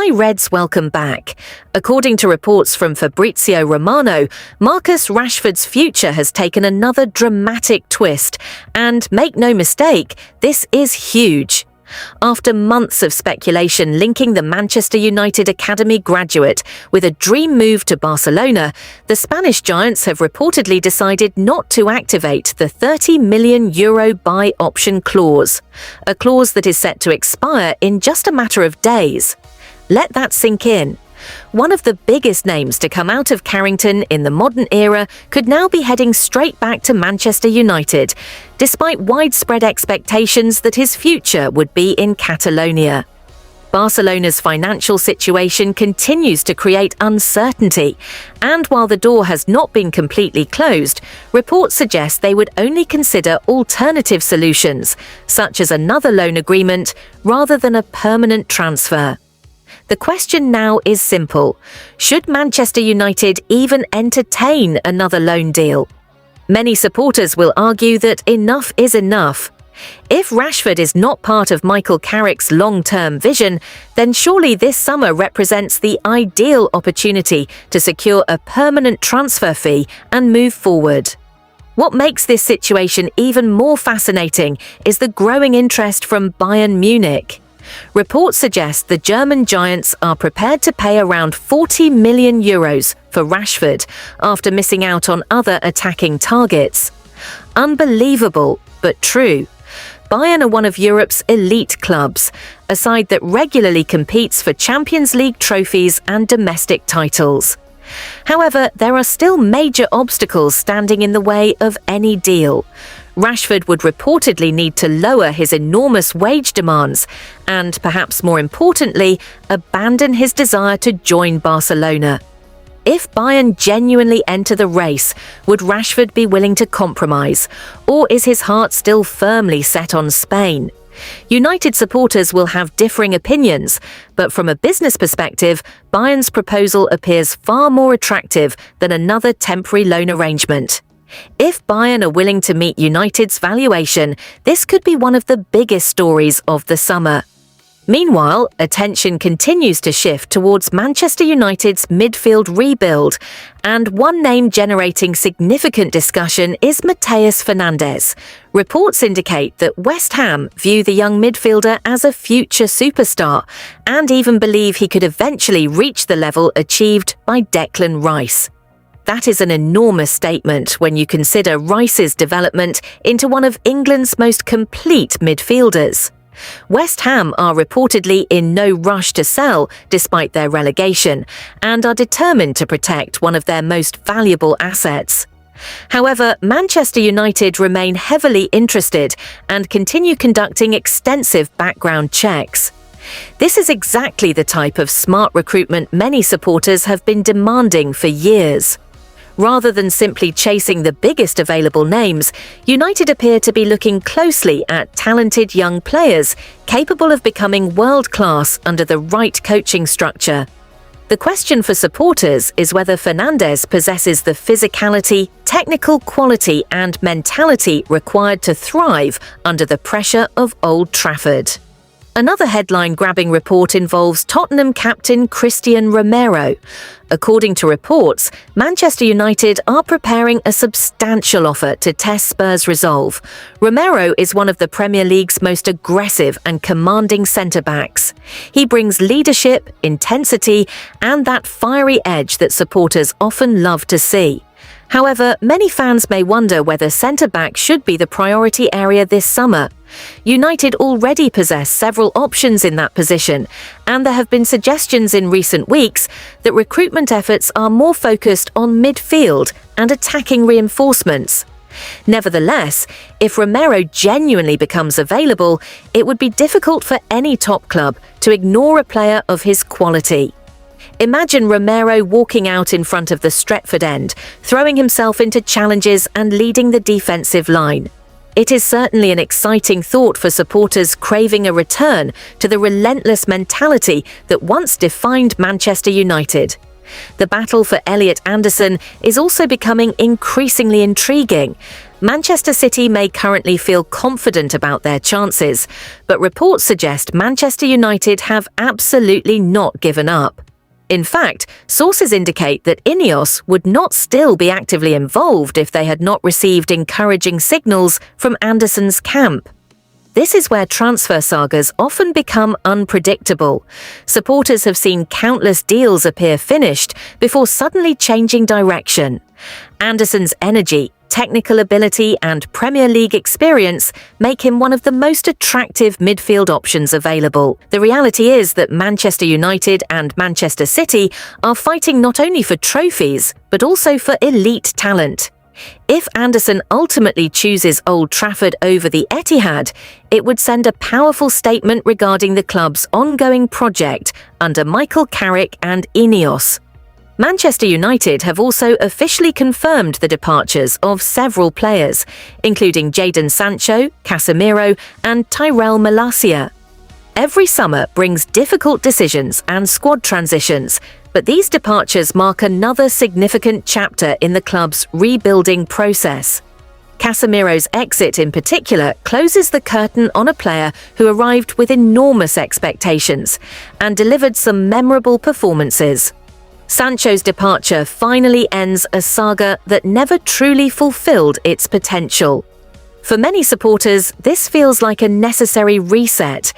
why Reds welcome back? According to reports from Fabrizio Romano, Marcus Rashford's future has taken another dramatic twist. And make no mistake, this is huge. After months of speculation linking the Manchester United Academy graduate with a dream move to Barcelona, the Spanish Giants have reportedly decided not to activate the €30 million buy option clause, a clause that is set to expire in just a matter of days. Let that sink in. One of the biggest names to come out of Carrington in the modern era could now be heading straight back to Manchester United, despite widespread expectations that his future would be in Catalonia. Barcelona's financial situation continues to create uncertainty, and while the door has not been completely closed, reports suggest they would only consider alternative solutions, such as another loan agreement, rather than a permanent transfer. The question now is simple. Should Manchester United even entertain another loan deal? Many supporters will argue that enough is enough. If Rashford is not part of Michael Carrick's long-term vision, then surely this summer represents the ideal opportunity to secure a permanent transfer fee and move forward. What makes this situation even more fascinating is the growing interest from Bayern Munich. Reports suggest the German giants are prepared to pay around €40 million for Rashford after missing out on other attacking targets. Unbelievable, but true. Bayern are one of Europe's elite clubs, a side that regularly competes for Champions League trophies and domestic titles. However, there are still major obstacles standing in the way of any deal. Rashford would reportedly need to lower his enormous wage demands and, perhaps more importantly, abandon his desire to join Barcelona. If Bayern genuinely enter the race, would Rashford be willing to compromise, or is his heart still firmly set on Spain? United supporters will have differing opinions, but from a business perspective, Bayern's proposal appears far more attractive than another temporary loan arrangement. If Bayern are willing to meet United's valuation, this could be one of the biggest stories of the summer. Meanwhile, attention continues to shift towards Manchester United's midfield rebuild, and one name generating significant discussion is Matheus Fernandes. Reports indicate that West Ham view the young midfielder as a future superstar, and even believe he could eventually reach the level achieved by Declan Rice. That is an enormous statement when you consider Rice's development into one of England's most complete midfielders. West Ham are reportedly in no rush to sell despite their relegation, and are determined to protect one of their most valuable assets. However, Manchester United remain heavily interested and continue conducting extensive background checks. This is exactly the type of smart recruitment many supporters have been demanding for years. Rather than simply chasing the biggest available names, United appear to be looking closely at talented young players capable of becoming world-class under the right coaching structure. The question for supporters is whether Fernandes possesses the physicality, technical quality and mentality required to thrive under the pressure of Old Trafford. Another headline-grabbing report involves Tottenham captain Cristian Romero. According to reports, Manchester United are preparing a substantial offer to test Spurs' resolve. Romero is one of the Premier League's most aggressive and commanding centre-backs. He brings leadership, intensity, and that fiery edge that supporters often love to see. However, many fans may wonder whether centre-back should be the priority area this summer. United already possess several options in that position, and there have been suggestions in recent weeks that recruitment efforts are more focused on midfield and attacking reinforcements. Nevertheless, if Romero genuinely becomes available, it would be difficult for any top club to ignore a player of his quality. Imagine Romero walking out in front of the Stretford end, throwing himself into challenges and leading the defensive line. It is certainly an exciting thought for supporters craving a return to the relentless mentality that once defined Manchester United. The battle for Elliot is also becoming increasingly intriguing. Manchester City may currently feel confident about their chances, but reports suggest Manchester United have absolutely not given up. In fact, sources indicate that Ineos would not still be actively involved if they had not received encouraging signals from Anderson's camp. This is where transfer sagas often become unpredictable. Supporters have seen countless deals appear finished before suddenly changing direction. Anderson's energy, technical ability and Premier League experience make him one of the most attractive midfield options available. The reality is that Manchester United and Manchester City are fighting not only for trophies, but also for elite talent. If Anderson ultimately chooses Old Trafford over the Etihad, it would send a powerful statement regarding the club's ongoing project under Michael Carrick and Ineos. Manchester United have also officially confirmed the departures of several players, including Jadon Sancho, Casemiro, and Tyrell Malacia. Every summer brings difficult decisions and squad transitions, but these departures mark another significant chapter in the club's rebuilding process. Casemiro's exit in particular closes the curtain on a player who arrived with enormous expectations and delivered some memorable performances. Sancho's departure finally ends a saga that never truly fulfilled its potential. For many supporters, this feels like a necessary reset.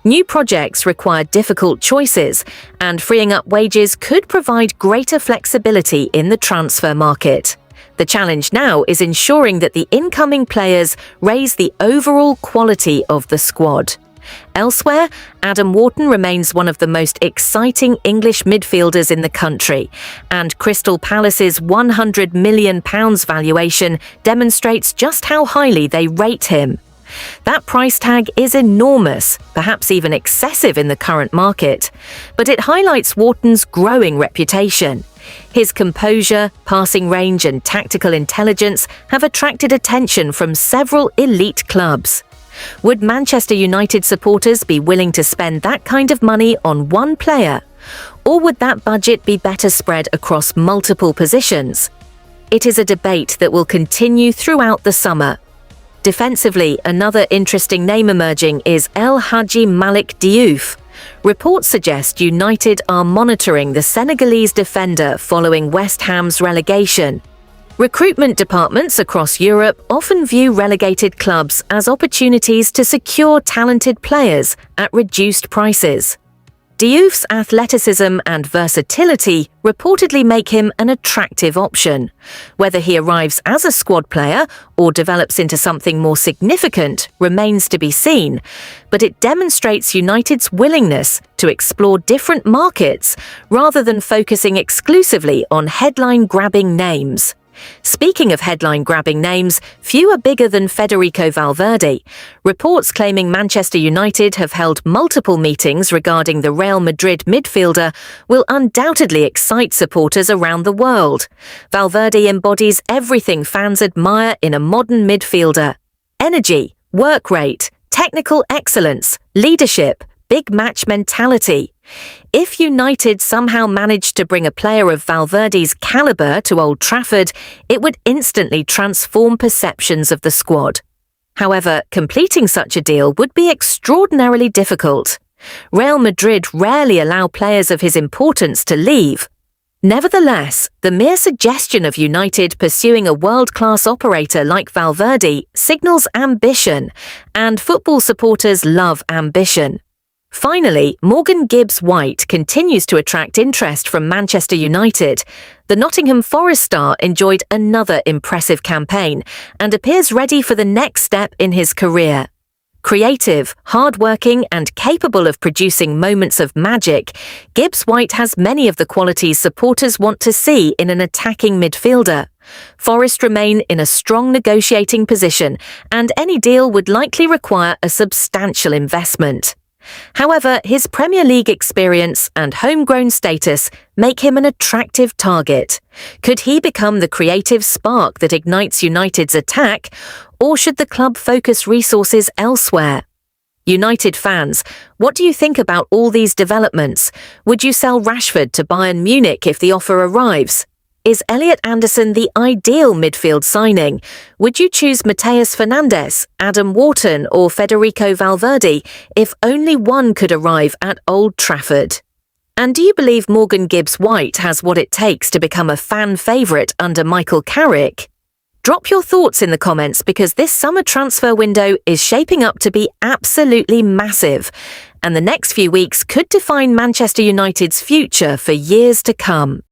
New projects require difficult choices, and freeing up wages could provide greater flexibility in the transfer market. The challenge now is ensuring that the incoming players raise the overall quality of the squad. Elsewhere, Adam Wharton remains one of the most exciting English midfielders in the country, and Crystal Palace's £100 million valuation demonstrates just how highly they rate him. That price tag is enormous, perhaps even excessive in the current market, but it highlights Wharton's growing reputation. His composure, passing range and tactical intelligence have attracted attention from several elite clubs. Would Manchester United supporters be willing to spend that kind of money on one player? Or would that budget be better spread across multiple positions? It is a debate that will continue throughout the summer. Defensively, another interesting name emerging is El Hadji Malik Diouf. Reports suggest United are monitoring the Senegalese defender following West Ham's relegation. Recruitment departments across Europe often view relegated clubs as opportunities to secure talented players at reduced prices. Diouf's athleticism and versatility reportedly make him an attractive option. Whether he arrives as a squad player or develops into something more significant remains to be seen, but it demonstrates United's willingness to explore different markets rather than focusing exclusively on headline-grabbing names. Speaking of headline-grabbing names, few are bigger than Federico Valverde. Reports claiming Manchester United have held multiple meetings regarding the Real Madrid midfielder will undoubtedly excite supporters around the world. Valverde embodies everything fans admire in a modern midfielder: energy, work rate, technical excellence, leadership, big match mentality. If United somehow managed to bring a player of Valverde's calibre to Old Trafford, it would instantly transform perceptions of the squad. However, completing such a deal would be extraordinarily difficult. Real Madrid rarely allow players of his importance to leave. Nevertheless, the mere suggestion of United pursuing a world-class operator like Valverde signals ambition, and football supporters love ambition. Finally, Morgan Gibbs-White continues to attract interest from Manchester United. The Nottingham Forest star enjoyed another impressive campaign and appears ready for the next step in his career. Creative, hard-working and capable of producing moments of magic, Gibbs-White has many of the qualities supporters want to see in an attacking midfielder. Forest remain in a strong negotiating position, and any deal would likely require a substantial investment. However, his Premier League experience and homegrown status make him an attractive target. Could he become the creative spark that ignites United's attack, or should the club focus resources elsewhere? United fans, what do you think about all these developments? Would you sell Rashford to Bayern Munich if the offer arrives? Is Elliot Anderson the ideal midfield signing? Would you choose Mateus Fernandes, Adam Wharton or Federico Valverde if only one could arrive at Old Trafford? And do you believe Morgan Gibbs-White has what it takes to become a fan favourite under Michael Carrick? Drop your thoughts in the comments because this summer transfer window is shaping up to be absolutely massive, and the next few weeks could define Manchester United's future for years to come.